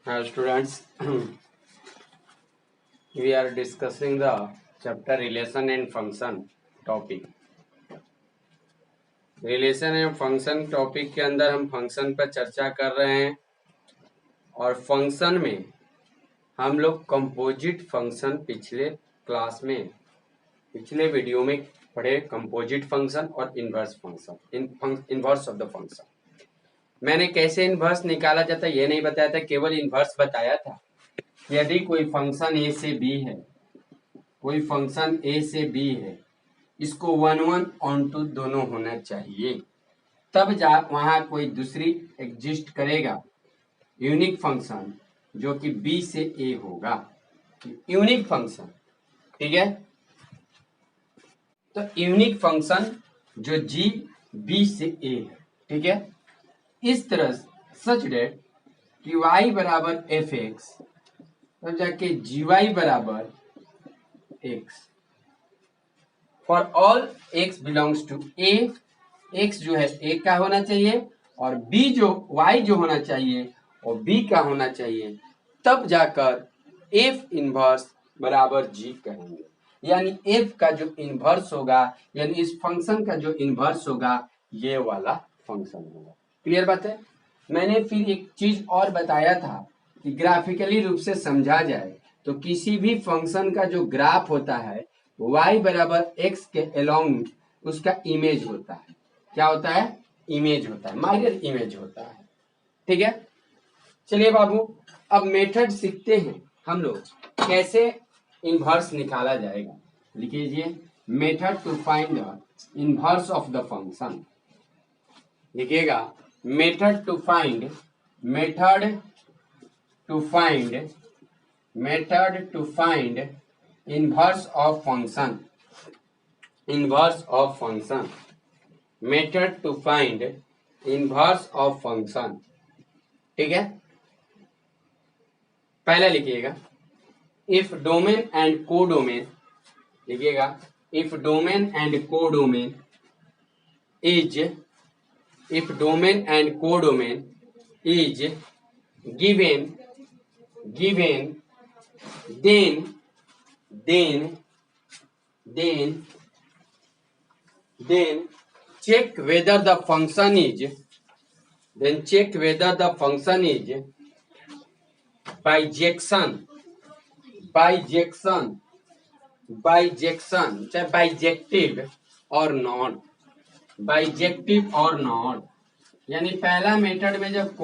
Students, we are discussing the chapter relation and function topic. Relation and function topic के अंदर हम function पर चर्चा कर रहे हैं और फंक्शन में हम लोग कंपोजिट फंक्शन पिछले वीडियो में पढ़े कंपोजिट फंक्शन और inverse function inverse of the function. मैंने कैसे इनवर्स निकाला जाता है ये नहीं बताया था, केवल इनवर्स बताया था। यदि कोई फंक्शन ए से बी है, इसको 1 ऑन टू दोनों होना चाहिए, तब जा वहां कोई दूसरी एग्जिस्ट करेगा यूनिक फंक्शन जो कि बी से ए होगा, यूनिक फंक्शन। ठीक है, तो यूनिक फंक्शन जो जी बी से ए है। ठीक है, इस तरह सच डेट कि y बराबर एफ एक्स तब जाके जी वाई बराबर x for all x belongs to A. x जो है a का होना चाहिए और b जो y जो होना चाहिए और b का होना चाहिए, तब जाकर f इनवर्स बराबर g कहेंगे। यानी f का जो इनवर्स होगा, यानी इस फंक्शन का जो इनवर्स होगा, ये वाला फंक्शन होगा। क्लियर बात है। मैंने फिर एक चीज और बताया था कि ग्राफिकली रूप से समझा जाए तो किसी भी फंक्शन का जो ग्राफ होता है y बराबर x के अलोंग उसका इमेज होता है। क्या होता है? इमेज होता है, माइनर इमेज होता है। ठीक है, चलिए बाबू अब मेथड सीखते हैं हम लोग कैसे इनवर्स निकाला जाएगा। लिख लीजिए method to find the inverse of the function. लिखिएगा method to find inverse of function. Method to find inverse of function. ठीक है, पहले लिखिएगा इफ डोमेन एंड कोडोमेन। लिखिएगा if domain and codomain is given, then check whether the function is bijection चाहे bijective और not. यानी पहला method में जब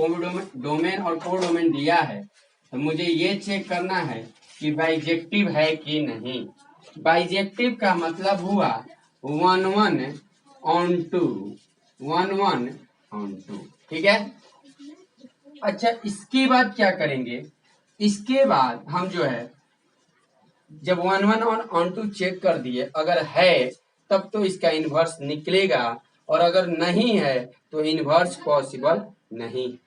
डोमेन और कोडोमेन दिया है तो मुझे ये चेक करना है कि बाइजेक्टिव है कि नहीं। बाइजेक्टिव का मतलब हुआ 1 ऑन टू। ठीक है, अच्छा इसके बाद क्या करेंगे? इसके बाद हम जो है जब 1 ऑन टू चेक कर दिए, अगर है तब तो इसका इनवर्स निकलेगा और अगर नहीं है तो इनवर्स पॉसिबल नहीं।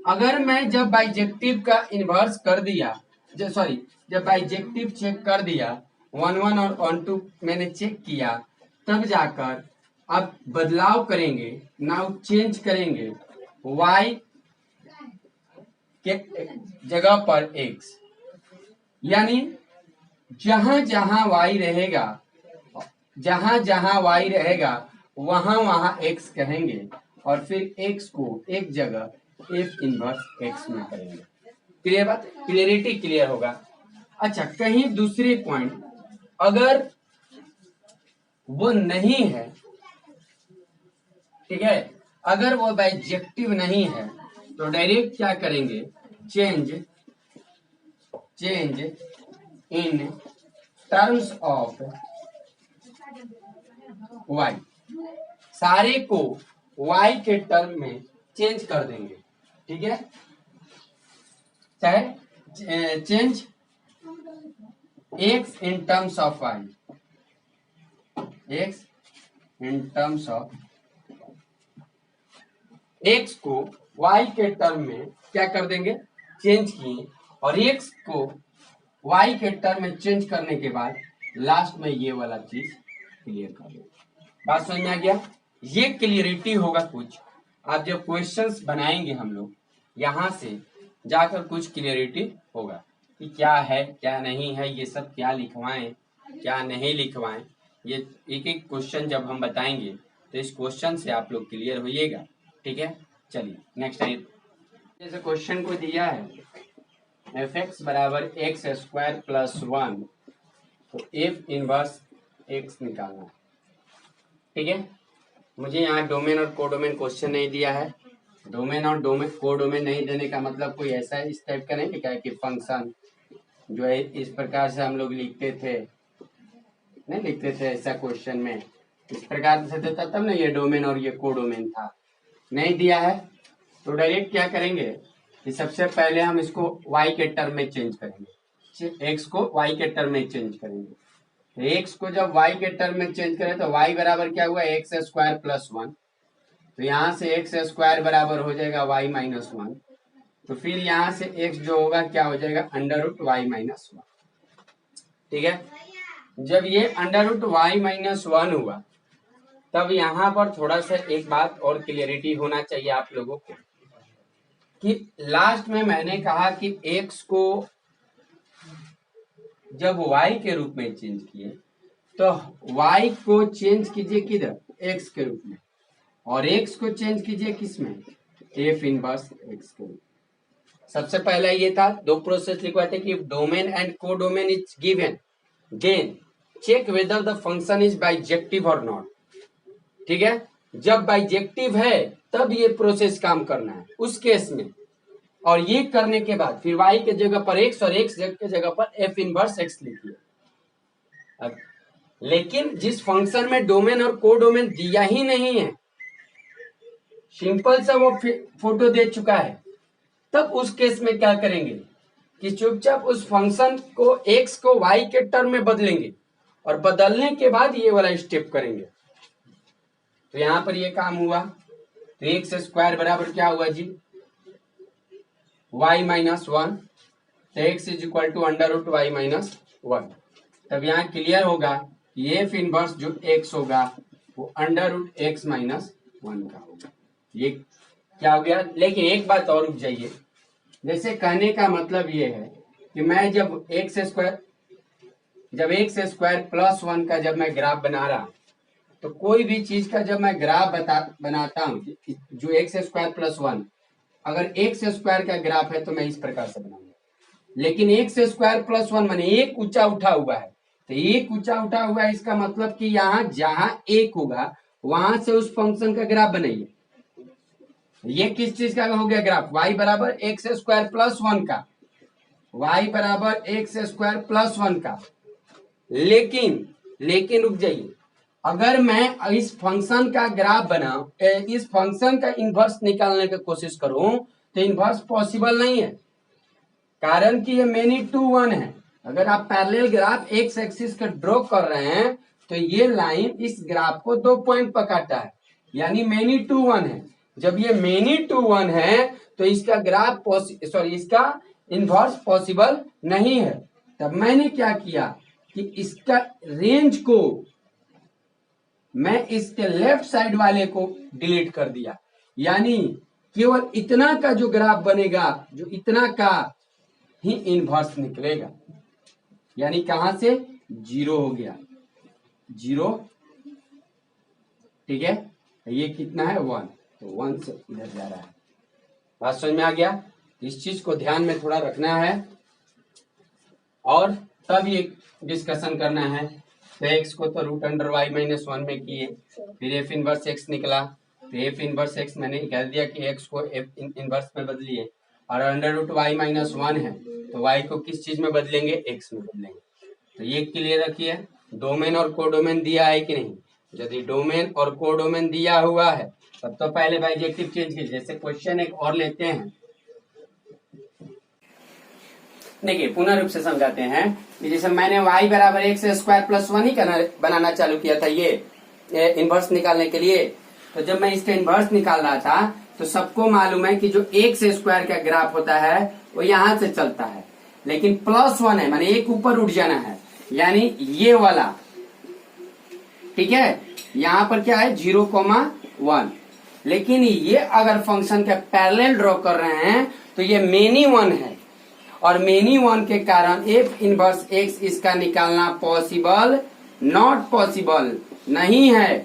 अगर मैं जब बाइजेक्टिव का इनवर्स कर दिया, जब बाइजेक्टिव चेक कर दिया 1 और ऑन टू मैंने चेक किया, तब जाकर अब बदलाव करेंगे, नाउ चेंज करेंगे y के जगह पर x। यानी जहां जहां y रहेगा वहां x कहेंगे और फिर x को एक जगह f इनवर्स x में करेंगे। क्लियर बात? क्लियरिटी क्लियर होगा। अच्छा कहीं दूसरी पॉइंट, अगर वो नहीं है, ठीक है, अगर वो बाइजेक्टिव नहीं है तो डायरेक्ट क्या करेंगे? Change in terms of y। सारे को y के टर्म में चेंज कर देंगे। ठीक है, चाहे change x in terms of y, x को y के टर्म में क्या कर देंगे? चेंज किए, और x को y के टर्म में चेंज करने के बाद लास्ट में ये वाला चीज क्लियर कर देंगे। बात समझ में आ गया? ये क्लियरिटी होगा कुछ। आप जब क्वेश्चंस बनाएंगे हम लोग यहाँ से जाकर कुछ क्लियरिटी होगा कि क्या है क्या नहीं है, ये सब क्या लिखवाएं क्या नहीं लिखवाएं। ये एक एक क्वेश्चन जब हम बताएंगे तो इस क्वेश्चन से आप लोग क्लियर होइएगा। ठीक है, चलिए नेक्स्ट टाइम जैसे क्वेश्चन को दिया है एफ एक्स बराबर एक्स स्क्वायर प्लस 1, तो एफ इनवर्स एक्स निकालना है। ठीक है, मुझे यहाँ डोमेन और कोडोमेन क्वेश्चन नहीं दिया है। डोमेन और कोडोमेन नहीं देने का मतलब कोई ऐसा इस टाइप का नहीं लिखा है कि फंक्शन जो है इस प्रकार से हम लोग लिखते थे, नहीं लिखते थे ऐसा क्वेश्चन में, इस प्रकार से देता तब ना ये डोमेन और ये कोडोमेन था, नहीं दिया है। तो डायरेक्ट क्या करेंगे कि सबसे पहले हम इसको y के टर्म में चेंज करेंगे, x को y के टर्म में चेंज करेंगे। तो x को जब y के टर्म में चेंज करें तो y बराबर क्या हुआ एक्स स्क्वायर प्लस 1, तो यहाँ से एक्स स्क्वायर बराबर हो जाएगा y माइनस 1, तो फिर यहाँ से x जो होगा क्या हो जाएगा अंडर रूट y माइनस 1। ठीक है, जब ये अंडर रूट y माइनस 1 हुआ तब यहाँ पर थोड़ा सा एक बात और क्लियरिटी होना चाहिए आप लोगों को कि लास्ट में मैंने कहा कि x को जब y के रूप में चेंज किए तो y को चेंज कीजिए किधर x के रूप में, और x को चेंज कीजिए किस में f इनवर्स x के रूप में। सबसे पहला ये था, दो प्रोसेस लिखवाए थे कि domain and codomain is given then check whether the function is bijective और नॉट। ठीक है, जब बाइजेक्टिव है तब ये प्रोसेस काम करना है उस केस में, और ये करने के बाद फिर y के जगह पर x और x के जगह पर f इनवर्स x लिखिए। अब लेकिन जिस फंक्शन में डोमेन और कोडोमेन दिया ही नहीं है, सिंपल सा वो फोटो दे चुका है, तब उस केस में क्या करेंगे कि चुपचाप उस फंक्शन को x को y के टर्म में बदलेंगे और बदलने के बाद ये वाला स्टेप करेंगे। तो यहां पर ये काम हुआ, तो एक्स स्क्वायर बराबर क्या हुआ जी y माइनस 1, तो x is equal to under root y minus 1। तब यहाँ क्लियर होगा कि एफ इनवर्स जो x होगा वो अंडर रूट x माइनस 1 का होगा। ये क्या हो गया, लेकिन एक बात और रुक जाइए, जैसे कहने का मतलब ये है कि मैं जब एक्स स्क्वायर प्लस 1 का जब मैं ग्राफ बना रहा हूं, तो कोई भी चीज का जब मैं ग्राफ बनाता हूं जो एक्स स्क्वायर प्लस 1, अगर एक्स स्क्वायर का ग्राफ है तो मैं इस प्रकार से बनाऊंगा, लेकिन एक्स स्क्वायर प्लस 1 माने एक ऊंचा उठा हुआ है, तो एक ऊंचा उठा हुआ है इसका मतलब कि यहाँ जहां एक होगा वहां से उस फंक्शन का ग्राफ बनाइए। ये किस चीज का हो गया ग्राफ, y बराबर एक्स स्क्वायर प्लस 1 का, y बराबर एक्स स्क्वायर प्लस 1 का। लेकिन रुक जाइए, अगर मैं इस फंक्शन का ग्राफ बनाऊं, इस फंक्शन का इनवर्स निकालने की कोशिश करूं तो इनवर्स पॉसिबल नहीं है, कारण कि ये मेनी टू 1 है। अगर आप पैरेलल ग्राफ एक्स एक्सिस का ड्रॉ कर रहे हैं तो ये लाइन इस ग्राफ को 2 पॉइंट पर काटा है, यानी मेनी टू 1 है। जब ये मेनी टू 1 है तो इसका ग्राफ इसका इनवर्स पॉसिबल नहीं है। तब मैंने क्या किया कि इसका रेंज को मैं इसके लेफ्ट साइड वाले को डिलीट कर दिया, यानी केवल इतना का जो ग्राफ बनेगा, जो इतना का ही इनवर्स निकलेगा, यानी कहां से 0 हो गया 0। ठीक है, ये कितना है 1, तो 1 से इधर जा रहा है। बात समझ में आ गया, इस चीज को ध्यान में थोड़ा रखना है और तब ये डिस्कशन करना है। तो एक्स को तो रूट अंडर y माइनस 1 में किए, फिर एफ इनवर्स एक्स निकला, तो एफ इनवर्स एक्स मैंने कह दिया कि एक्स को एफ इनवर्स में बदलिए, और अंडर रूट y माइनस 1 है तो y को किस चीज में बदलेंगे x में बदलेंगे। तो ये क्लियर रखिए, डोमेन और कोडोमेन दिया है कि नहीं, यदि डोमेन और कोडोमेन दिया हुआ है तब तो पहले बाइजेक्टिव चेंज कीजिए। जैसे क्वेश्चन एक और लेते हैं, देखिए पुनः रूप से समझाते हैं कि जैसे मैंने y बराबर एक्स स्क्वायर प्लस 1 ही बनाना चालू किया था ये इनवर्स निकालने के लिए। तो जब मैं इसका इनवर्स निकाल रहा था तो सबको मालूम है कि जो एक्स स्क्वायर का ग्राफ होता है वो यहां से चलता है, लेकिन प्लस 1 है माने एक ऊपर उठ जाना है, यानी ये वाला। ठीक है, यहां पर क्या है 0,1, लेकिन ये अगर फंक्शन का पैरेलल ड्रॉ कर रहे हैं तो ये मेनी वन है, और मेनी वन के कारण एफ इनवर्स एक्स इसका निकालना पॉसिबल नॉट पॉसिबल नहीं है।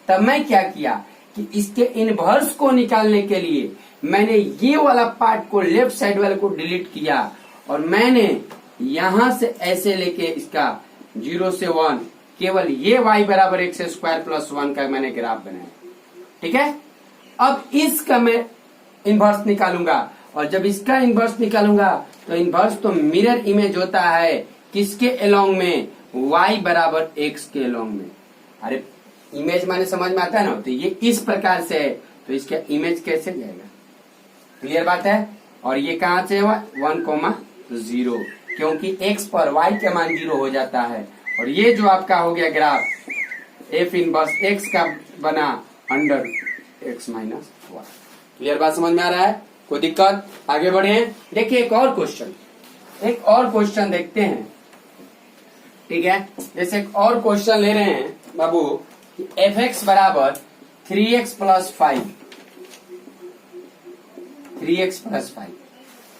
तब मैं क्या किया कि इसके इनवर्स को निकालने के लिए मैंने ये वाला पार्ट को, लेफ्ट साइड वाले को डिलीट किया, और मैंने यहां से ऐसे लेके इसका 0 से 1 केवल ये y बराबर एक्स स्क्वायर प्लस 1 का मैंने ग्राफ बनाया। ठीक है, अब इसका मैं इनवर्स निकालूंगा, और जब इसका इनवर्स निकालूंगा तो इनवर्स तो मिरर इमेज होता है किसके अलोंग में, y बराबर x के अलोंग में। अरे इमेज माने समझ में आता है ना, तो ये इस प्रकार से है, तो इसका इमेज कैसे जाएगा, क्लियर बात है। और ये कहां से हुआ 1,0, क्योंकि x पर y के मान 0 हो जाता है, और ये जो आपका हो गया ग्राफ एफ इनवर्स x का बना अंडर x माइनस 1। क्लियर बात समझ में आ रहा है, कोई दिक्कत, आगे बढ़े। देखिए एक और क्वेश्चन देखते हैं। ठीक है, जैसे एक और क्वेश्चन ले रहे हैं बाबू, एफ एक्स बराबर 3x प्लस 5, 3x प्लस 5,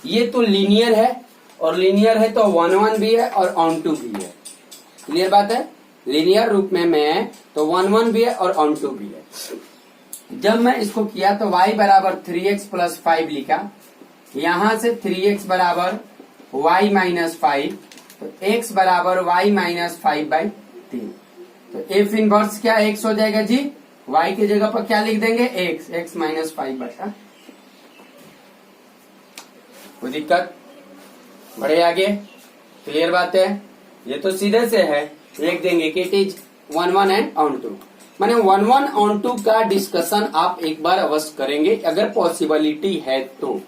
ये तो लीनियर है, और लीनियर है तो 1 भी है और ऑन टू भी है। क्लियर बात है, लीनियर रूप में मैं तो 1 भी है और ऑन टू भी है। जब मैं इसको किया तो y बराबर 3x प्लस 5 लिखा, यहां से 3x बराबर y माइनस 5, तो x बराबर y माइनस 5/3। तो एफ इनवर्स क्या x हो जाएगा जी, y की जगह पर क्या लिख देंगे x माइनस 5/। कोई दिक्कत, बढ़े आगे, क्लियर बात है। ये तो सीधे से है, लिख देंगे कि it is 1 and onto, माने 1 ऑन टू का डिस्कशन आप एक बार अवश्य करेंगे अगर पॉसिबिलिटी है तो।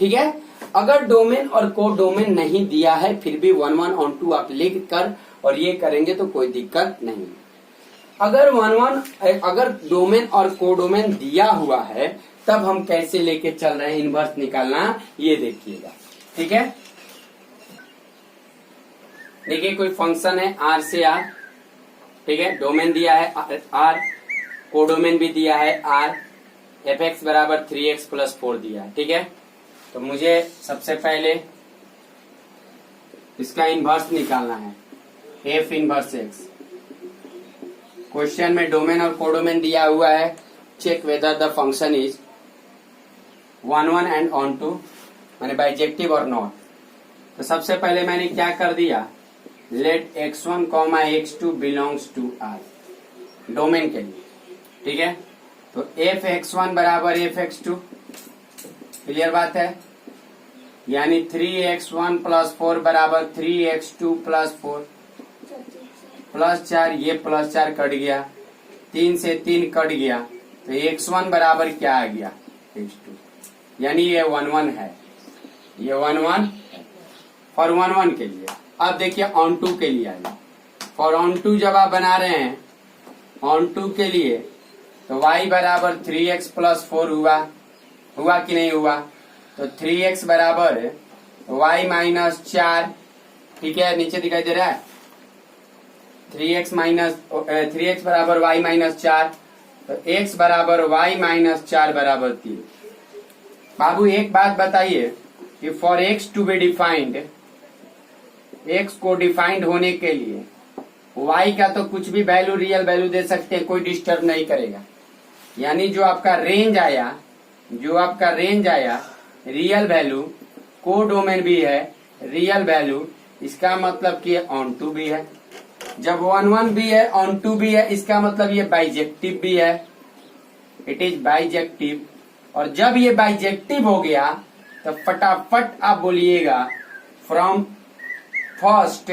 ठीक है, अगर डोमेन और को डोमेन नहीं दिया है फिर भी 1 ऑन टू आप लिख कर और ये करेंगे तो कोई दिक्कत नहीं। अगर अगर डोमेन और को डोमेन दिया हुआ है तब हम कैसे लेके चल रहे हैं इनवर्स निकालना, ये देखिएगा। ठीक है, देखिए कोई फंक्शन है r से r, ठीक है, डोमेन दिया है r, कोडोमेन भी दिया है r, एफ एक्स बराबर 3x प्लस 4 दिया है। ठीक है, तो मुझे सबसे पहले इसका इनवर्स निकालना है, एफ इनवर्स एक्स। क्वेश्चन में डोमेन और कोडोमेन दिया हुआ है, check whether the function is 1 and onto, माने बाइजेक्टिव और नॉट। तो सबसे पहले मैंने क्या कर दिया, let x1, x2 belongs to r, domain के लिए। ठीक है, तो एफ x1 बराबर एफ x2, क्लियर बात है, यानी 3x1 प्लस 4 बराबर 3x2 प्लस 4 प्लस 4, ये प्लस 4 कट गया, 3 से 3 कट गया, तो x1 बराबर क्या आ गया x2, यानी ये 1 है, ये 1 फॉर 1 के लिए। अब देखिए ऑन टू के लिए आइए, फॉर ऑन टू जब आप बना रहे हैं ऑन टू के लिए तो y बराबर 3x प्लस 4 हुआ कि नहीं हुआ, तो 3x बराबर y माइनस 4, ठीक है, नीचे दिखाई दे रहा है 3x बराबर y माइनस 4, तो x बराबर y माइनस 4 बराबर 3। बाबू एक बात बताइए कि for x to be defined, x को डिफाइंड होने के लिए y का तो कुछ भी वैल्यू, रियल वैल्यू दे सकते हैं, कोई डिस्टर्ब नहीं करेगा। यानी जो आपका रेंज आया रियल वैल्यू, को डोमेन भी है रियल वैल्यू, इसका मतलब कि ऑन टू भी है। जब 1 भी है ऑन टू भी है, इसका मतलब ये बाइजेक्टिव भी है, इट इज बाइजेक्टिव। और जब ये बाइजेक्टिव हो गया तो फटाफट आप बोलिएगा फ्रॉम फर्स्ट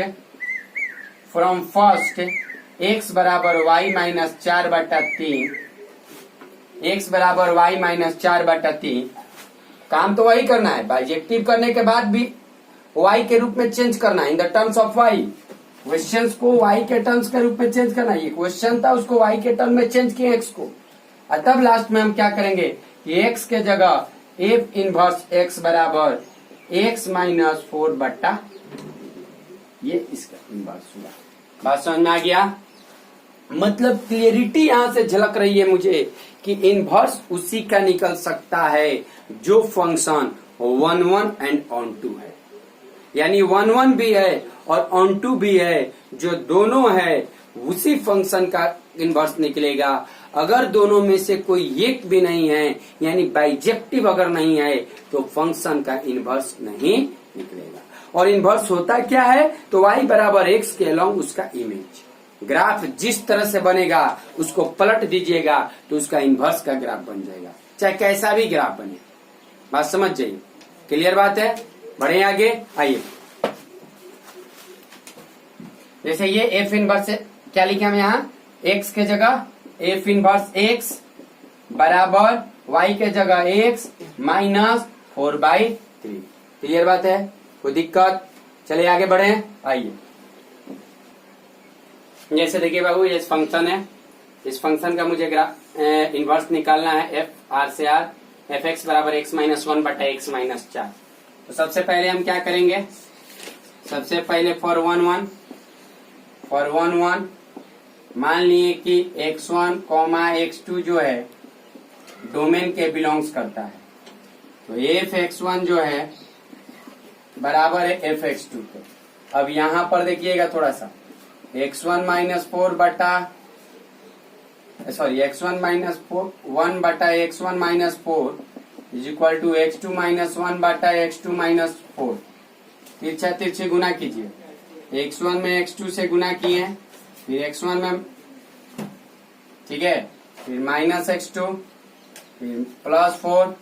x बराबर y माइनस 4/3, x बराबर y माइनस 4/3। काम तो वही करना है, बाइजेक्टिव करने के बाद भी y के रूप में चेंज करना है in the terms of y, questions को y के टर्म्स के रूप में चेंज करना है। ये क्वेश्चन था, उसको y के टर्म में चेंज किए x को, और तब लास्ट में हम क्या करेंगे कि x के जगह एफ इनवर्स x बराबर x माइनस 4/, ये इसका इनवर्स हुआ। बात समझ में आ गया, मतलब क्लियरिटी यहां से झलक रही है मुझे कि इनवर्स उसी का निकल सकता है जो फंक्शन 1 1 एंड ऑन टू है, यानी 1 1 भी है और ऑन टू भी है, जो दोनों है उसी फंक्शन का इनवर्स निकलेगा। अगर दोनों में से कोई एक भी नहीं है, यानी बाइजेक्टिव अगर नहीं है, तो फंक्शन का इनवर्स नहीं निकलेगा। और इनवर्स होता क्या है, तो y बराबर x के अलॉन्ग उसका इमेज ग्राफ जिस तरह से बनेगा उसको पलट दीजिएगा तो उसका इनवर्स का ग्राफ बन जाएगा, चाहे कैसा भी ग्राफ बने। बात समझ जाइए, क्लियर बात है। बढ़े आगे, आइए। जैसे ये एफ इनवर्स क्या लिखे हम यहाँ, x के जगह एफ इनवर्स x बराबर y के जगह x माइनस 4/3। क्लियर बात है, कोई दिक्कत? चलिए आगे बढ़े, आइए। जैसे देखिए बाबू, ये फंक्शन है, इस फंक्शन का मुझे इनवर्स निकालना है एफ आर से आर, एफ एक्स बराबर x माइनस 1 बटा x माइनस 4। तो सबसे पहले हम क्या करेंगे, सबसे पहले फॉर 1 1 मान लिए कि x1 x2 जो है डोमेन के बिलोंग्स करता है, तो एफ x1 जो है बराबर है एफ x2 के। अब यहां पर देखिएगा थोड़ा सा, x1 माइनस 4 बटा सॉरी x1 माइनस 1 बटा x1 minus 4 is equal to x2 minus 1 बटा x2 माइनस 4। तिरछा तिरछे गुना कीजिए, x1 में x2 से गुना किए, फिर x1 में, ठीक है, फिर माइनस x2, फिर प्लस 4,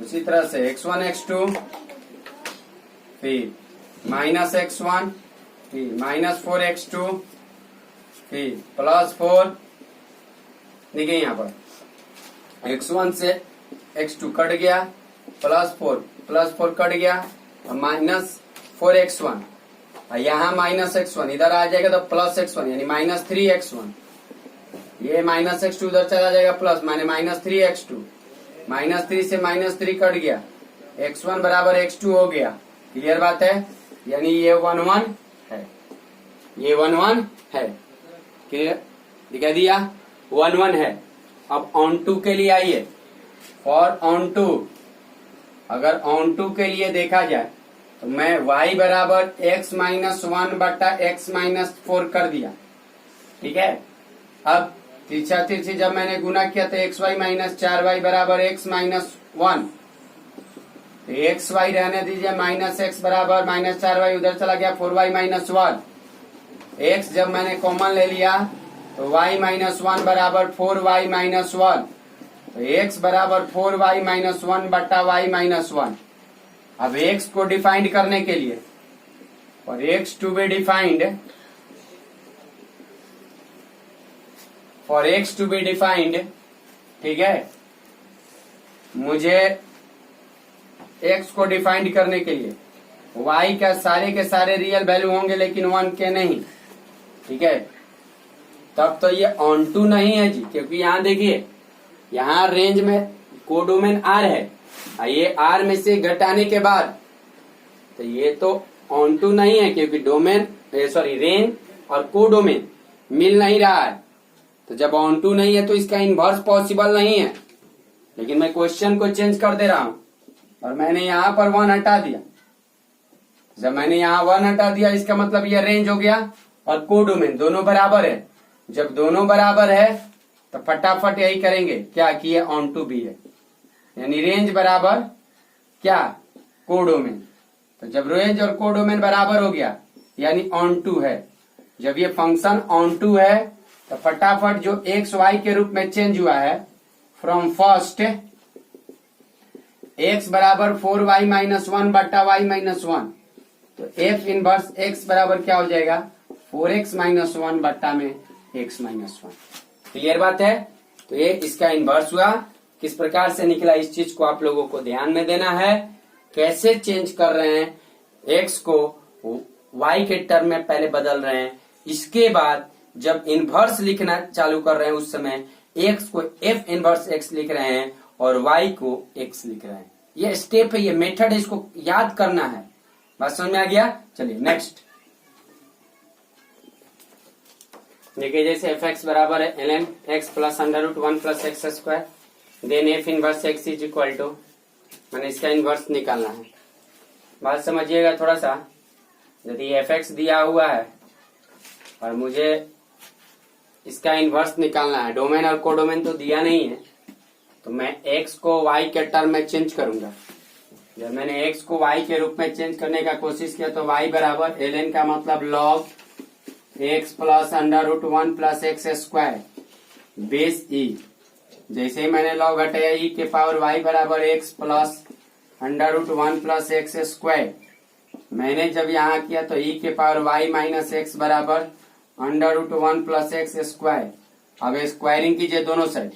उसी तरह से x1 x2, फिर माइनस x1, फिर माइनस 4x2, फिर प्लस 4। देखिए यहाँ पर x1 से x2 कट गया, प्लस 4 कट गया, और माइनस 4x1, और यहाँ माइनस x1 इधर आ जाएगा तो प्लस x1 यानी माइनस 3x1, ये माइनस x2 उधर चला जाएगा प्लस, माने माइनस 3x2, माइनस 3 से माइनस 3 कट गया, x1 बराबर x2 हो गया। क्लियर बात है, यानी ये 1 1 है, ये 1 1 है। क्लियर दिखा दिया, 1 1 है। अब ऑन टू के लिए आइए, फॉर ऑन टू, अगर ऑन टू के लिए देखा जाए तो मैं y बराबर x माइनस 1 बटा x माइनस 4 कर दिया, ठीक है। अब तिरछा तिरछी जब मैंने गुना किया तो xy माइनस 4y बराबर x माइनस 1, तो xy रहने दीजिए, माइनस x बराबर माइनस 4y उधर चला गया 4y माइनस 1। x जब मैंने कॉमन ले लिया तो y माइनस 1 बराबर 4y माइनस 1, तो x बराबर 4y माइनस 1 बटा y माइनस 1। अब x को डिफाइंड करने के लिए, और x to be defined, for x to be defined, ठीक है, मुझे x को डिफाइंड करने के लिए y का सारे के सारे रियल वैल्यू होंगे लेकिन 1 के नहीं, ठीक है। तब तो ये ऑन टू नहीं है जी, क्योंकि यहाँ देखिए, यहाँ रेंज में कोडोमेन R है, ये R में से घटाने के बाद तो ये तो ऑन टू नहीं है, क्योंकि डोमेन सॉरी रेंज और कोडोमेन मिल नहीं रहा है। तो जब ऑन टू नहीं है तो इसका इनवर्स पॉसिबल नहीं है। लेकिन मैं क्वेश्चन को चेंज कर दे रहा हूं, और मैंने यहाँ पर 1 हटा दिया। जब मैंने यहाँ 1 हटा दिया, इसका मतलब ये रेंज हो गया और कोडोमेन दोनों बराबर है। जब दोनों बराबर है तो फटाफट यही करेंगे क्या कि ये ऑन टू भी है, यानी रेंज बराबर क्या, कोडोमेन। तो जब रेंज और कोडोमेन बराबर हो गया यानी ऑन टू है। जब ये फंक्शन ऑन टू है तो फटाफट जो एक्स वाई के रूप में चेंज हुआ है, फ्रॉम फर्स्ट x बराबर 4y माइनस 1 बटा y माइनस 1, तो f इनवर्स x बराबर क्या हो जाएगा, 4x माइनस 1 बटा में x माइनस 1। क्लियर बात है। तो ये इसका इनवर्स हुआ। किस प्रकार से निकला, इस चीज को आप लोगों को ध्यान में देना है। कैसे चेंज कर रहे हैं, x को y के टर्म में पहले बदल रहे हैं, इसके बाद जब इनवर्स लिखना चालू कर रहे हैं उस समय x को f इनवर्स x लिख रहे हैं और y को x लिख रहे हैं। ये स्टेप है, ये मेथड है, इसको याद करना है। बात समझ में आ गया। चलिए नेक्स्ट देखिए, जैसे एफ एक्स बराबर है ln x plus under root 1 plus x square, then f inverse x is equal to मैंने इसका इन्वर्स निकालना है। बात समझिएगा थोड़ा सा। यदि fx दिया हुआ है और मुझे इसका इन्वर्स निकालना है, डोमेन और कोडोमेन तो दिया नहीं है, तो मैं x को y के टर्म में चेंज करूंगा। जब मैंने x को y के रूप में चेंज करने का कोशिश किया तो y बराबर ln का मतलब log x plus under root 1 plus x square base e। जैसे ही मैंने लॉग हटाया e के पावर y बराबर x plus under root 1 plus x square, मैंने जब यहाँ किया तो e के पावर y माइनस एक्स बराबर under root 1 plus x square. अब स्क्वायरिंग कीजिए दोनों साइड।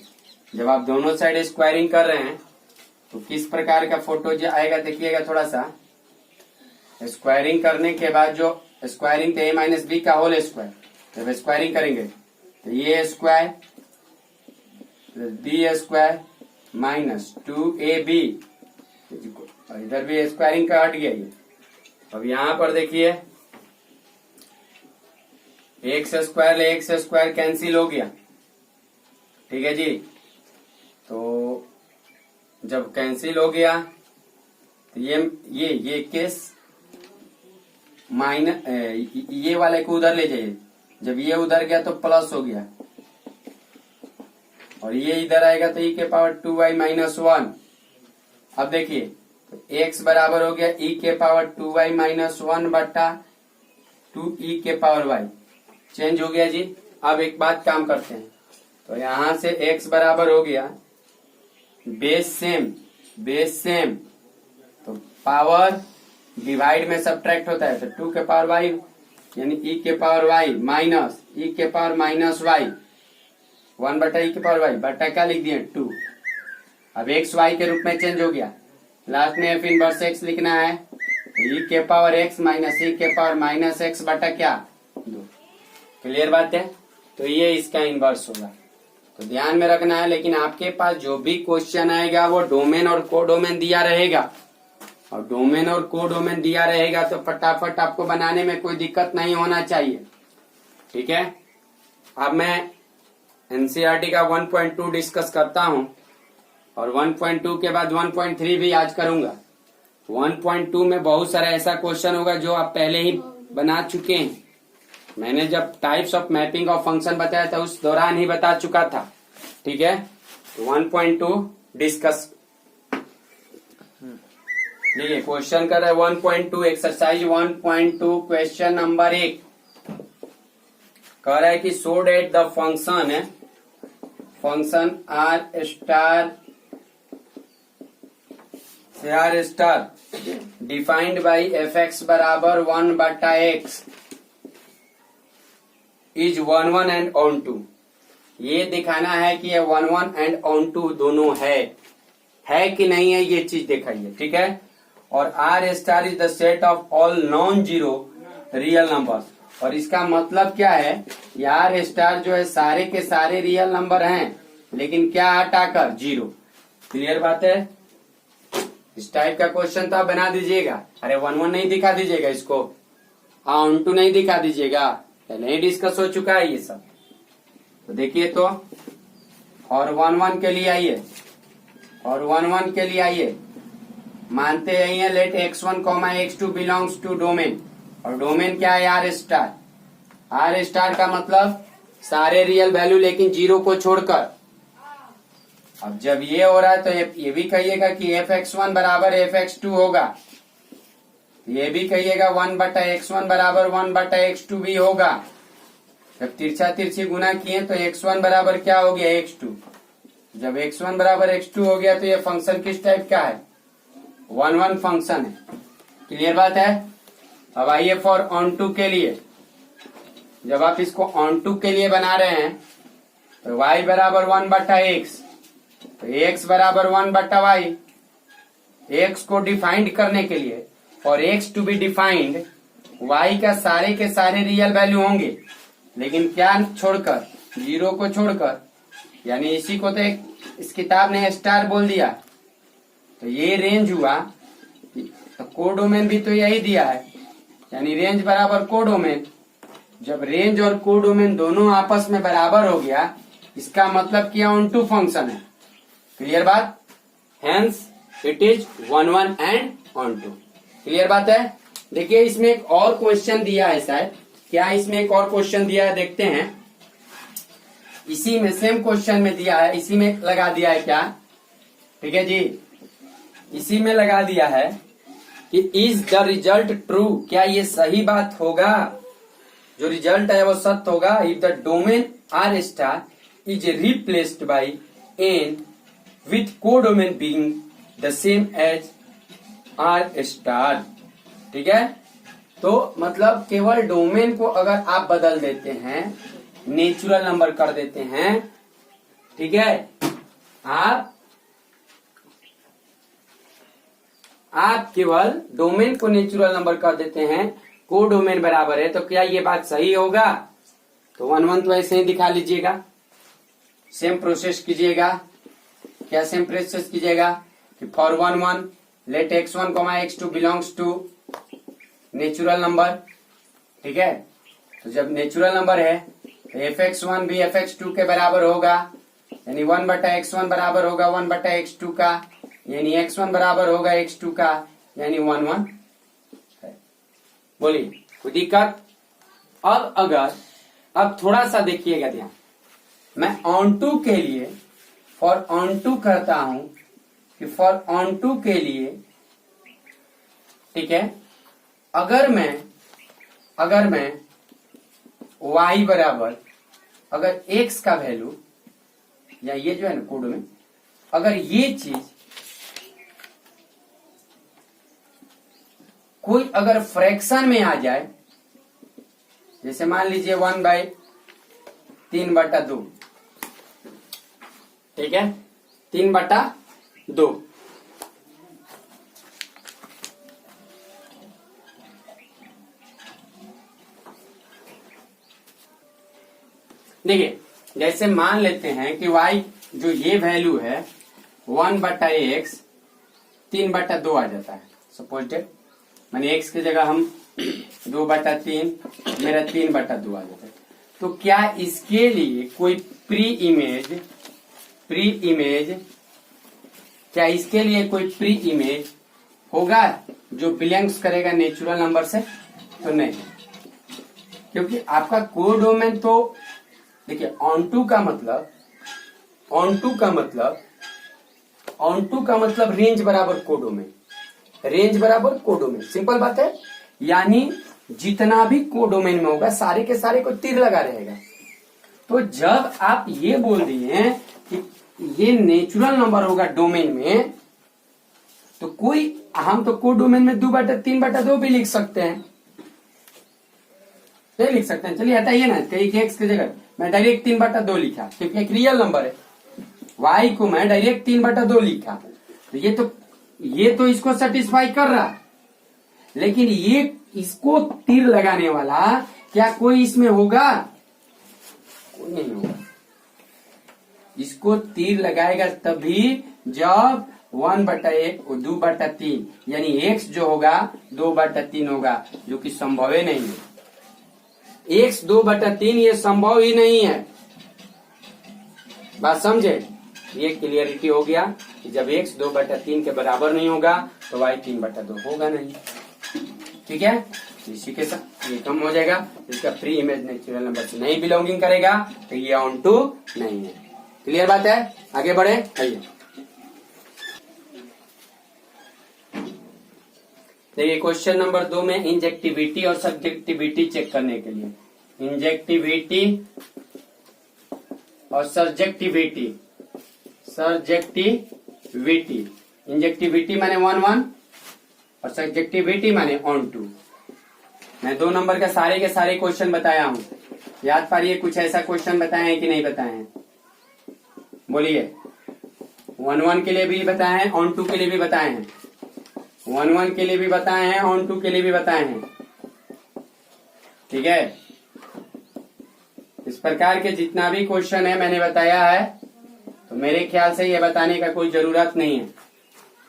जब आप दोनों साइड स्क्वायरिंग कर रहे हैं तो किस प्रकार का फोटो जो आएगा देखिएगा थोड़ा सा। स्क्वायरिंग करने के बाद जो स्क्वायरिंग थे a माइनस बी का होल स्क्वायर, जब स्क्वायरिंग करेंगे तो ये square B square minus 2ab, इधर भी स्क्वायरिंग का हट गया ये। अब यहाँ पर देखिए एक्स स्क्वायर कैंसिल हो गया, ठीक है जी। तो जब कैंसिल हो गया तो ये केस माइनस ये वाले को उधर ले जाइए। जब ये उधर गया तो प्लस हो गया और ये इधर आएगा तो e के पावर 2y माइनस 1। अब देखिए तो x बराबर हो गया e के पावर 2y माइनस 1 बटा 2e के पावर y, चेंज हो गया जी। अब एक बात काम करते हैं, तो यहां से x बराबर हो गया बेस सेम, तो पावर डिवाइड में सब्ट्रैक्ट होता है तो 2 के पावर y यानी e के पावर y माइनस e के पावर माइनस y 1 बटा e के पावर y बटा क्या लिख दिए 2। अब x y के रूप में चेंज हो गया, लास्ट में f इनवर्स x लिखना है तो e के पावर x माइनस e के पावर माइनस x बटा क्या 2। क्लियर बात है। तो ये इसका इनवर्स होगा, तो ध्यान में रखना है। लेकिन आपके पास जो भी क्वेश्चन आएगा वो डोमेन और कोडोमेन दिया रहेगा, और डोमेन और कोडोमेन दिया रहेगा तो फटाफट आपको बनाने में कोई दिक्कत नहीं होना चाहिए, ठीक है। अब मैं एनसीईआरटी का 1.2 डिस्कस करता हूं और 1.2 के बाद 1.3 भी आज करूंगा। 1.2 में बहुत सारा ऐसा क्वेश्चन होगा जो आप पहले ही बना चुके हैं। मैंने जब types of mapping of function बताया था उस दौरान ही बता चुका था, ठीक है। 1.2 डिस्कस देखिए क्वेश्चन कर रहे हैं 1.2 एक्सरसाइज 1.2 क्वेश्चन नंबर 1 कह रहा है कि show that the function R star defined by f x बराबर 1 बटा x is 1 1 and onto. ये दिखाना है कि ये 1 1 एंड ऑन टू दोनों है कि नहीं है, ये चीज दिखाइए, ठीक है। और R star is the set of all non zero real numbers, और इसका मतलब क्या है, आर स्टार जो है सारे के सारे रियल नंबर हैं लेकिन क्या हटाकर जीरो। क्लियर बात है। इस टाइप का क्वेश्चन तो आप बना दीजिएगा। अरे 1 1 नहीं दिखा दीजिएगा, इसको ऑन टू नहीं दिखा दीजिएगा, पहले ही डिस्कस हो चुका है ये सब। तो देखिए तो और 1 1 के लिए आइए, और 1 1 के लिए आइए, मानते हैं let x1, x2 belongs to domain, और डोमेन क्या है आर स्टार। आर स्टार का मतलब सारे रियल वैल्यू लेकिन जीरो को छोड़कर। अब जब ये हो रहा है तो ये भी कहिएगा कि fx1 बराबर fx2 होगा, ये भी कहिएगा 1 बटा x1 बराबर 1 बटा x2 भी होगा। जब तिरछा तिरछी गुना किए तो x1 बराबर क्या हो गया x2। जब x1 बराबर x2 हो गया तो ये फंक्शन किस टाइप का है, 1 1 फंक्शन है। क्लियर बात है। अब आइए फॉर ऑन टू के लिए, जब आप इसको ऑन टू के लिए बना रहे हैं तो y बराबर 1 बटा x, तो x बराबर 1 बटा y। x को डिफाइंड करने के लिए और x to be defined y का सारे के सारे रियल वैल्यू होंगे लेकिन क्या छोड़कर, जीरो को छोड़कर, यानी इसी को तो इस किताब ने स्टार बोल दिया। तो ये रेंज हुआ, तो कोडोमेन भी तो यही दिया है, यानी रेंज बराबर कोडोमेन। जब रेंज और कोडोमेन दोनों आपस में बराबर हो गया, इसका मतलब क्या ऑन टू फंक्शन है। क्लियर बात। Hence it is 1 1 and onto. Clear बात है। देखिए इसमें एक और क्वेश्चन दिया है शायद, क्या इसमें एक और क्वेश्चन दिया है देखते हैं। इसी में सेम क्वेश्चन में दिया है, इसी में लगा दिया है क्या, ठीक है जी, इसी में लगा दिया है कि इज द रिजल्ट ट्रू, क्या ये सही बात होगा, जो रिजल्ट है वो सत्य होगा। If the domain R star is replaced by N with codomain being the same as R star. ठीक है, तो मतलब केवल डोमेन को अगर आप बदल देते हैं, नेचुरल नंबर कर देते हैं, ठीक है, आप केवल डोमेन को नेचुरल नंबर कर देते हैं, को डोमेन बराबर है, तो क्या ये बात सही होगा। तो 1 1 तो ऐसे ही दिखा लीजिएगा, सेम प्रोसेस कीजिएगा। क्या सेम प्रोसेस कीजिएगा कि for 1 1 let x1, x2 belongs to natural number. ठीक है, तो जब नेचुरल नंबर है तो fx1 भी fx2 के बराबर होगा, यानी 1/x1 बराबर होगा 1/x2 का, यानी x1 बराबर होगा x2 का, यानी 1 1 है। बोलिए कोई दिक्कत। अब थोड़ा सा देखिएगा ध्यान, मैं ऑन टू के लिए फॉर ऑन टू करता हूं कि फॉर ऑन टू के लिए, ठीक है, अगर मैं y बराबर, अगर x का वैल्यू, या ये जो है ना कोड में, अगर ये चीज कोई अगर फ्रैक्शन में आ जाए, जैसे मान लीजिए 1/3/2, ठीक है, 3/2, देखिए जैसे मान लेते हैं कि y जो ये वैल्यू है 1/x 3/2 आ जाता है, सपोज डेट, माने x की जगह हम 2/3, मेरा 3/2 आ जाता है। तो क्या इसके लिए कोई प्री इमेज, क्या इसके लिए कोई प्री इमेज होगा जो बिलोंग्स करेगा नेचुरल नंबर से? तो नहीं, क्योंकि आपका कोडोमेन तो देखिए ऑन टू का मतलब रेंज बराबर कोडोमेन, रेंज बराबर कोडोमेन, सिंपल बात है। यानी जितना भी कोडोमेन में होगा सारे के सारे को तीर लगा रहेगा। तो जब आप ये बोल दिए कि ये नेचुरल नंबर होगा डोमेन में, तो कोई हम तो कोडोमेन में 2/3/2 भी लिख सकते हैं, नहीं लिख सकते हैं। चलिए हटाइए ना, x की जगह मैं डायरेक्ट 3/2 लिखा, क्योंकि एक रियल नंबर है। y को मैं डायरेक्ट 3/2 लिखा, तो ये तो इसको सेटिस्फाई कर रहा, लेकिन ये इसको तीर लगाने वाला क्या कोई इसमें होगा? कोई नहीं होगा। इसको तीर लगाएगा तभी जब 1/1 और 2/3, यानी x जो होगा 2/3 होगा, जो कि संभव ही नहीं है। x 2/3 ये संभव ही नहीं है। बात समझे? ये क्लियरिटी हो गया कि जब x 2/3 के बराबर नहीं होगा तो y 3/2 होगा नहीं। ठीक है, इसी के साथ ये कम हो जाएगा। इसका प्री इमेज नेचुरल नंबर से नहीं बिलोंगिंग करेगा तो ये ऑन टू नहीं है। क्लियर बात है? आगे बढ़े, आइए देखिए क्वेश्चन नंबर 2 में इंजेक्टिविटी और सब्जेक्टिविटी चेक करने के लिए, इंजेक्टिविटी और सब्जेक्टिविटी, इंजेक्टिविटी माने 1 1 और सब्जेक्टिविटी माने ऑन टू। मैं 2 नंबर का सारे के सारे क्वेश्चन बताया हूं, याद पारिए कुछ ऐसा क्वेश्चन बताए हैं कि नहीं बताए हैं? बोलिए। 1 1 के लिए भी बताए हैं, ऑन टू के लिए भी बताए हैं, 1 1 के लिए भी बताए हैं, ऑन टू के लिए भी बताए हैं। ठीक है, इस प्रकार के जितना भी क्वेश्चन है मैंने बताया है, तो मेरे ख्याल से ये बताने का कोई जरूरत नहीं है।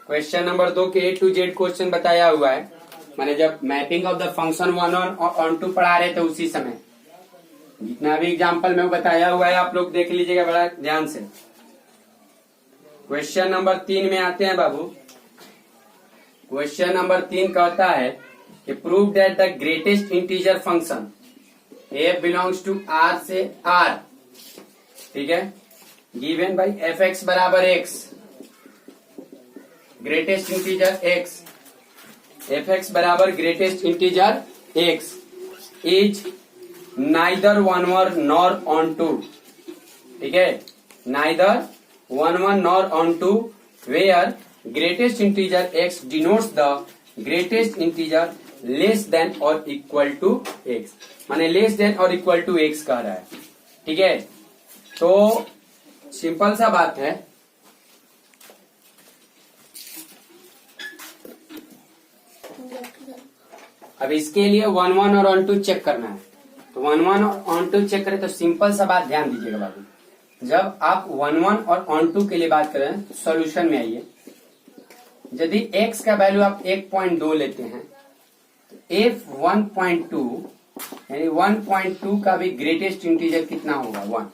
क्वेश्चन नंबर 2 के A to Z क्वेश्चन बताया हुआ है, मैंने जब मैपिंग ऑफ द फंक्शन 1 1 और ऑन टू पढ़ा रहे थे उसी समय जितना भी एग्जाम्पल में बताया हुआ है आप लोग देख लीजिएगा बड़ा ध्यान से। क्वेश्चन नंबर 3 में आते हैं बाबू, क्वेश्चन नंबर 3 कहता है कि prove that the greatest integer function f belongs to r से r, ठीक है, गिवन बाई एफ एक्स बराबर x, greatest integer x, f x बराबर greatest integer x is neither one one nor onto, ठीक है, neither one one nor onto, where greatest integer x denotes the greatest integer less than और equal to x, माने less than और equal to x कह रहा है, ठीक है। तो सिंपल सा बात है, अब इसके लिए 1 1 और ऑन टू चेक करना है। तो 1 1 और ऑन टू चेक करें तो सिंपल सा बात ध्यान दीजिएगा बाबू, जब आप 1 1 और ऑन टू के लिए बात करें तो सॉल्यूशन में आइए, यदि x का वैल्यू आप 1.2 लेते हैं तो f 1.2 यानी 1.2 का भी ग्रेटेस्ट इंटीजर कितना होगा 1।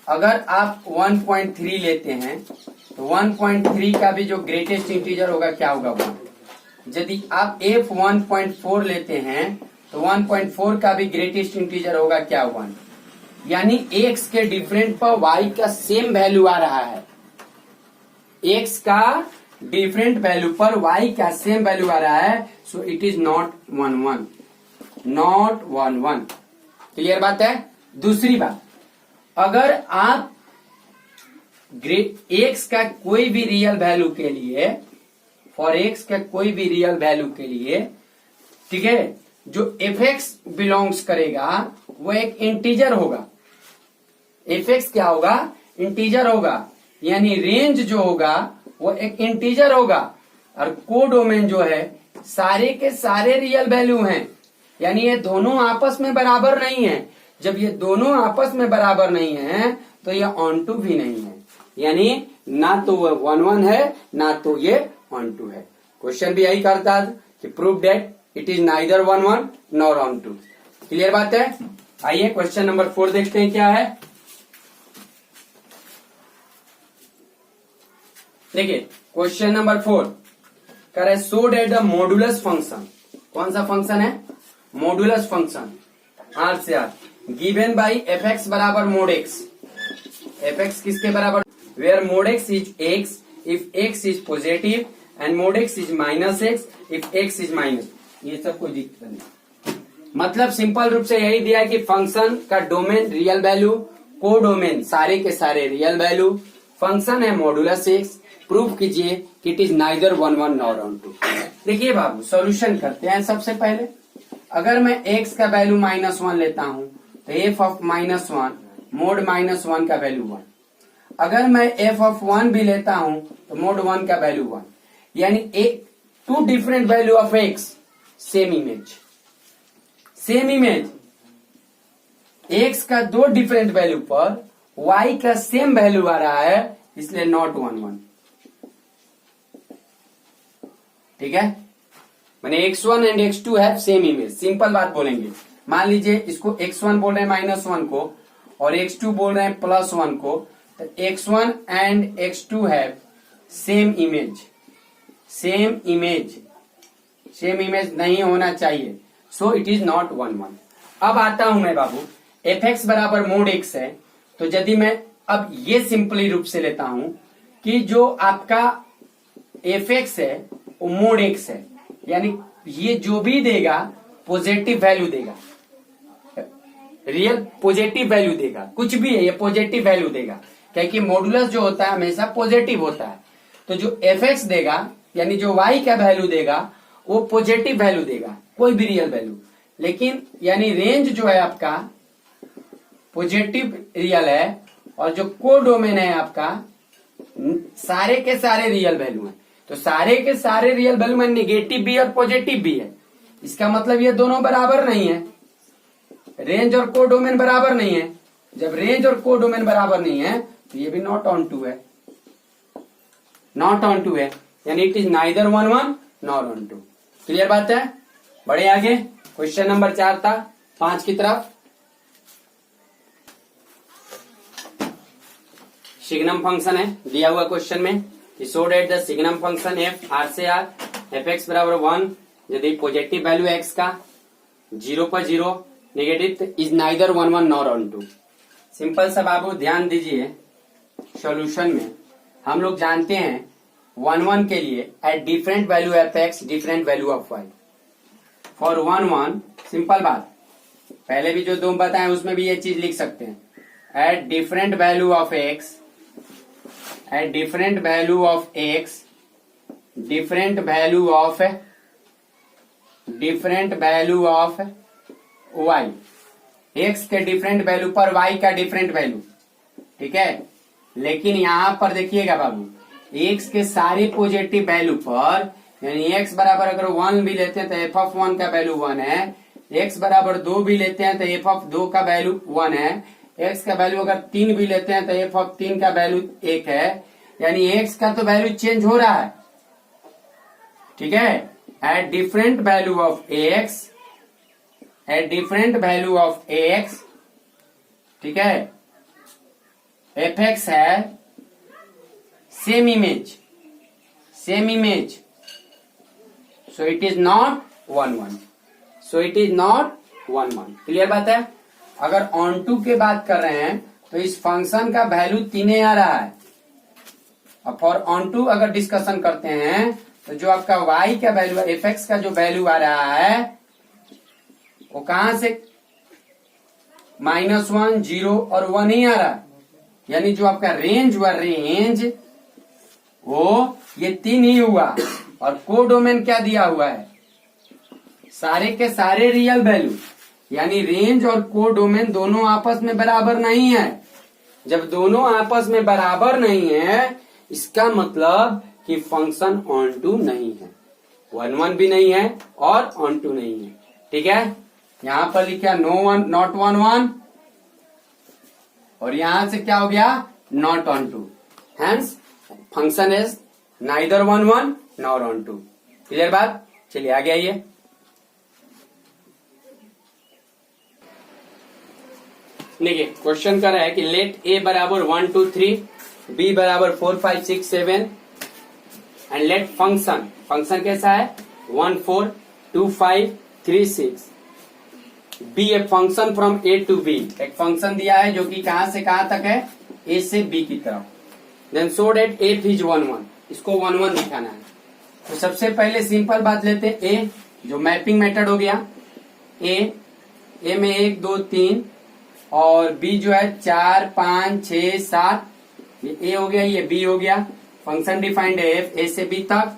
अगर आप 1.3 लेते हैं तो 1.3 का भी जो ग्रेटेस्ट इंटीजर होगा क्या होगा 1। यदि आप f 1.4 लेते हैं तो 1.4 का भी ग्रेटेस्ट इंटीजर होगा क्या 1। यानी x के डिफरेंट पर y का सेम वैल्यू आ रहा है, x का डिफरेंट वैल्यू पर y का सेम वैल्यू आ रहा है, so it is not 1 1, not 1 1। Clear बात है। दूसरी बात, अगर आप x का कोई भी रियल वैल्यू के लिए, फॉर x का कोई भी रियल वैल्यू के लिए, ठीक है, जो fx बिलोंग्स करेगा वो एक इंटीजर होगा। fx क्या होगा, इंटीजर होगा, यानी रेंज जो होगा वो एक इंटीजर होगा, और कोडोमेन जो है सारे के सारे रियल वैल्यू हैं, यानी ये दोनों आपस में बराबर नहीं है। जब ये दोनों आपस में बराबर नहीं है तो ये ऑन टू भी नहीं है, यानी ना तो वो 1 1 है ना तो ये ऑन टू है। क्वेश्चन भी यही करता है कि prove that it is neither 1 1 nor onto. Clear बात है। आइए क्वेश्चन नंबर 4 देखते हैं क्या है। देखिए क्वेश्चन नंबर 4 कह रहे so that the modulus function, कौन सा फंक्शन है, मॉडुलस फंक्शन आर से R, given by f x बराबर मोड एक्स, एफ एक्स किसके बराबर, where mod x is x if x is positive and mod x is minus x if x is minus. ये सब कोई दिक्कत नहीं, मतलब सिंपल रूप से यही दिया कि फंक्शन का domain real value, codomain सारे के सारे रियल वैल्यू, फंक्शन है मॉडुलस एक्स, प्रूव कीजिए कि it is neither 1 1 nor onto. देखिए बाबू सॉल्यूशन करते हैं। सबसे पहले अगर मैं x का वैल्यू -1 लेता हूं तो f ऑफ -1 मोड -1 का वैल्यू 1, अगर मैं f ऑफ 1 भी लेता हूं तो मोड 1 का वैल्यू 1, यानी two different value of x same image, same image, x का दो डिफरेंट वैल्यू पर y का सेम वैल्यू आ रहा है, इसलिए नॉट 1 1, ठीक है। मैंने x1 and x2 have same image, simple बात बोलेंगे। मान लीजिए इसको x1 बोल रहे हैं -1 को और x2 बोल रहे हैं +1 को, तो x1 and x2 have same image, same image, same image नहीं होना चाहिए, सो इट इज नॉट 1 1। अब आता हूं मैं बाबू, एफ एक्स बराबर मोड एक्स है, तो यदि मैं अब ये सिंपली रूप से लेता हूं कि जो आपका एफ एक्स है वो मोड एक्स है, यानी ये जो भी देगा पॉजिटिव वैल्यू देगा, रियल पॉजिटिव वैल्यू देगा, कुछ भी है ये पॉजिटिव वैल्यू देगा, क्योंकि मॉडुलस जो होता है हमेशा पॉजिटिव होता है। तो जो एफ एक्स देगा यानी जो वाई का वैल्यू देगा वो पॉजिटिव वैल्यू देगा, कोई भी रियल वैल्यू, लेकिन यानी रेंज जो है आपका पॉजिटिव रियल है, और जो को डोमेन है आपका सारे के सारे रियल वैल्यू है। तो सारे के सारे रियल वैल्यू में निगेटिव भी और पॉजिटिव भी है, इसका मतलब ये दोनों बराबर नहीं है, रेंज और को डोमेन बराबर नहीं है। जब रेंज और को डोमेन बराबर नहीं है तो ये भी नॉट ऑन टू है, नॉट ऑन टू है, यानी it is neither 1 1 not onto. Clear बात है। बढ़े आगे, क्वेश्चन नंबर 4 था, 5 की तरफ। सिग्नम फंक्शन है दिया हुआ क्वेश्चन में, so that the signum function f R से आर एफ एक्स बराबर 1 यदि पॉजिटिव वैल्यू एक्स का 0 पर 0 negative is neither 1 1 nor on 2। Simple सा बाबू ध्यान दीजिए, सॉल्यूशन में हम लोग जानते हैं 1 1 के लिए at different value f x different value of y. For 1 1 simple बात, पहले भी जो दो बताए उसमें भी ये चीज लिख सकते हैं। At different value of x, at different value of x, different value of y, x के डिफरेंट वैल्यू पर वाई का डिफरेंट वैल्यू, ठीक है। लेकिन यहां पर देखिएगा बाबू, एक्स के सारे पॉजिटिव वैल्यू पर, यानी एक्स बराबर अगर 1 भी लेते हैं तो एफ ऑफ 1 का वैल्यू 1 है, एक्स बराबर 2 भी लेते हैं तो एफ ऑफ 2 का वैल्यू 1 है, एक्स का वैल्यू अगर 3 भी लेते हैं तो एफ ऑफ 3 का वैल्यू 1 है, यानी एक्स का तो वैल्यू चेंज हो रहा है, ठीक है। Eight different value of x, at different value of x, ठीक है, एफ एक्स है same image, same image, so it is not 1 1, so it is not 1 1। Clear बात है। अगर ऑन टू के बात कर रहे हैं तो इस फंक्शन का वैल्यू 3 आ रहा है। अब फॉर ऑन टू अगर डिस्कशन करते हैं तो जो आपका y का वैल्यू, एफ एक्स का जो वैल्यू आ रहा है वो कहां से -1 0 और 1 ही आ रहा है, यानी जो आपका रेंज हुआ, रेंज वो ये 3 ही हुआ। और कोडोमेन क्या दिया हुआ है, सारे के सारे रियल वैल्यू, यानी रेंज और कोडोमेन दोनों आपस में बराबर नहीं है। जब दोनों आपस में बराबर नहीं है इसका मतलब कि फंक्शन ऑन टू नहीं है, 1 1 भी नहीं है और ऑन टू नहीं है, ठीक है। यहां पर लिखा नो 1 नॉट 1 1 और यहां से क्या हो गया, not onto, hence function is neither 1 1 nor onto. Clear बात। चलिए आगे आइए। देखिए क्वेश्चन कर रहा है कि लेट ए बराबर 1 2 3, बी बराबर 4 5 6 7 एंड लेट फंक्शन, फंक्शन कैसा है 1 4 2 5 3 6 be a function from A to B. एक फंक्शन दिया है जो कि कहां से कहां तक है, ए से बी की तरफ। Then so that f is 1 1, इसको 1 1 दिखाना है। तो सबसे पहले सिंपल बात लेते हैं, ए जो मैपिंग मेथड हो गया, ए में 1 2 3 और बी जो है 4 5 6 7, ये ए हो गया, ये बी हो गया। फंक्शन डिफाइंड है एफ, ए से बी तक।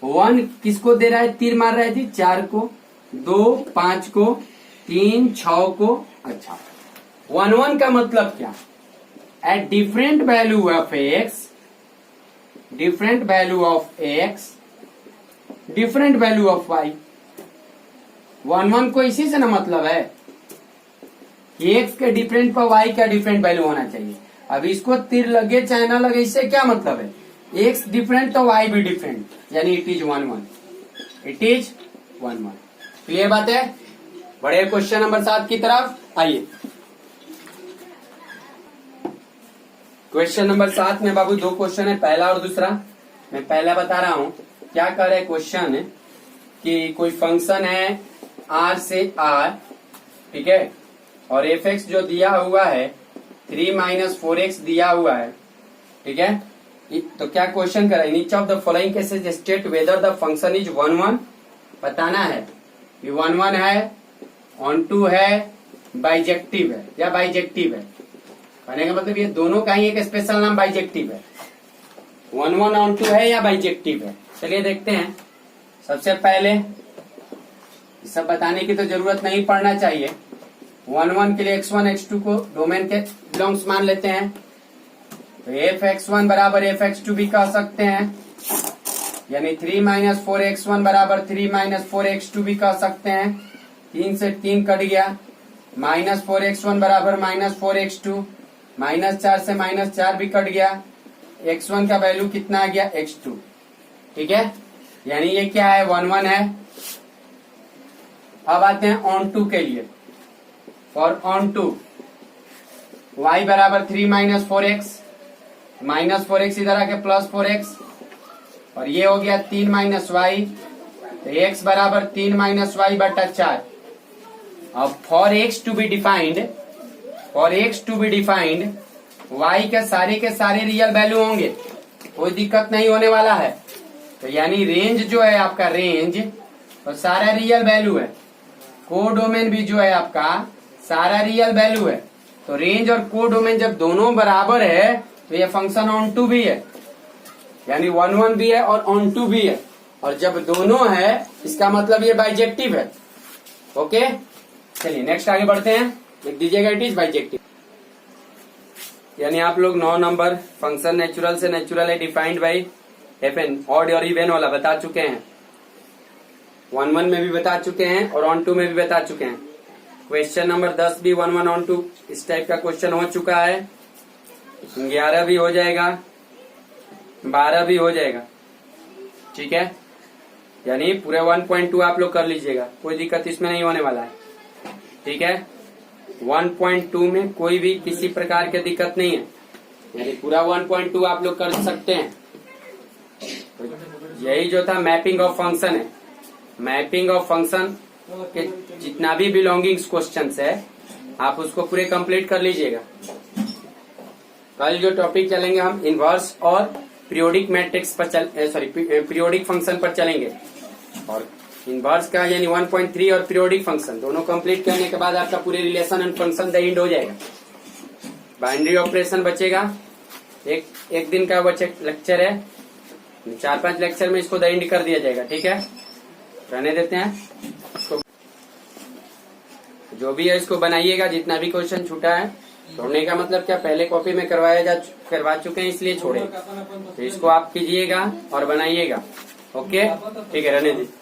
1 किसको दे रहा है, तीर मार रहा है थी 4 को, 2 5 को, 3 6 को। अच्छा 1 1 का मतलब क्या, at different value of x, different value of x, different value of y. 1 1 को इसी से ना मतलब है कि एक्स के डिफरेंट पर वाई का डिफरेंट वैल्यू होना चाहिए। अब इसको तीर लगे चाहे ना लगे, इससे क्या मतलब है, एक्स डिफरेंट तो वाई भी डिफरेंट, यानी it is 1 1, it is 1 1। Clear बात है। बड़े क्वेश्चन नंबर 7 की तरफ आइए। क्वेश्चन नंबर 7 में बाबू 2 क्वेश्चन है, पहला और दूसरा। मैं पहला बता रहा हूं क्या कर रहे क्वेश्चन कि कोई फंक्शन है r से r, ठीक है, और एफ एक्स जो दिया हुआ है 3 - 4x दिया हुआ है, ठीक है। तो क्या क्वेश्चन कर रहा है, in each of the following cases state whether the function is 1 1। बताना है कि 1 1 है, ऑन टू है, बाइजेक्टिव है या बाइजेक्टिव है। कहने का मतलब ये दोनों का ही एक स्पेशल नाम बाइजेक्टिव है, 1 1 ऑन टू है या बाइजेक्टिव है। चलिए देखते हैं। सबसे पहले सब बताने की तो जरूरत नहीं पड़ना चाहिए। 1 1 के लिए x1 x2 को डोमेन के बिलोंग्स मान लेते हैं, तो एफ x1 बराबर एफ x2 भी कह सकते हैं, यानी 3 - 4x1 बराबर 3 - 4x2 भी कह सकते हैं। 3 से 3 कट गया, -4x1 बराबर -4x2, -4 से -4 भी कट गया, x1 का वैल्यू कितना आ गया x2, ठीक है। यानी ये क्या है 1 1 है। अब आते हैं ऑन टू के लिए। फॉर ऑन टू y बराबर 3 - 4x, -4x इधर आके +4x, और ये हो गया 3 - y तो x बराबर 3 माइनस वाई बटा 4। अब for x to be defined y के सारे रियल वैल्यू होंगे, कोई दिक्कत नहीं होने वाला है। तो यानी रेंज जो है आपका, रेंज और सारा रियल वैल्यू है, कोडोमेन भी जो है आपका सारा रियल वैल्यू है। तो रेंज और कोडोमेन जब दोनों बराबर है तो ये फंक्शन ऑन टू भी है, यानी 1 1 भी है और ऑन टू भी है। और जब दोनों है इसका मतलब ये बाइजेक्टिव है। ओके, चलिए नेक्स्ट आगे बढ़ते हैं। लिख दीजिएगा इट इज बाइजेक्टिव। यानी आप लोग 9 नंबर फंक्शन नेचुरल से नेचुरल है defined by f n, odd और इवन वाला बता चुके हैं, 1 1 में भी बता चुके हैं और ऑन टू में भी बता चुके हैं। क्वेश्चन नंबर 10 भी 1 1 ऑन टू इस टाइप का क्वेश्चन हो चुका है। 11 भी हो जाएगा, 12 भी हो जाएगा। ठीक है, यानी पूरे 1.2 आप लोग कर लीजिएगा, कोई दिक्कत इसमें नहीं होने वाला है। ठीक है, 1.2 में कोई भी किसी प्रकार की दिक्कत नहीं है, यानी पूरा 1.2 आप लोग कर सकते हैं। तो यही जो था मैपिंग ऑफ फंक्शन है। मैपिंग ऑफ फंक्शन के जितना भी बिलोंगिंग्स क्वेश्चंस है आप उसको पूरे कंप्लीट कर लीजिएगा। कल जो टॉपिक चलेंगे हम इनवर्स और पीरियोडिक मैट्रिक्स पर पीरियोडिक फंक्शन पर चलेंगे। और इनवर्स का यानी 1.3 और पीरियोडिक फंक्शन दोनों कंप्लीट करने के बाद आपका पूरे relation and function the end हो जाएगा। बाइनरी ऑपरेशन बचेगा, एक दिन का लेक्चर है, 4-5 लेक्चर में इसको द एंड कर दिया जाएगा। ठीक है, रहने देते हैं इसको, जो भी है इसको बनाइएगा। जितना भी क्वेश्चन छूटा है, छोड़ने का मतलब क्या, पहले कॉपी में करवा चुके हैं इसलिए छोड़े, तो इसको आप कीजिएगा और बनाइएगा। ओके, ठीक है, रहने दीजिए।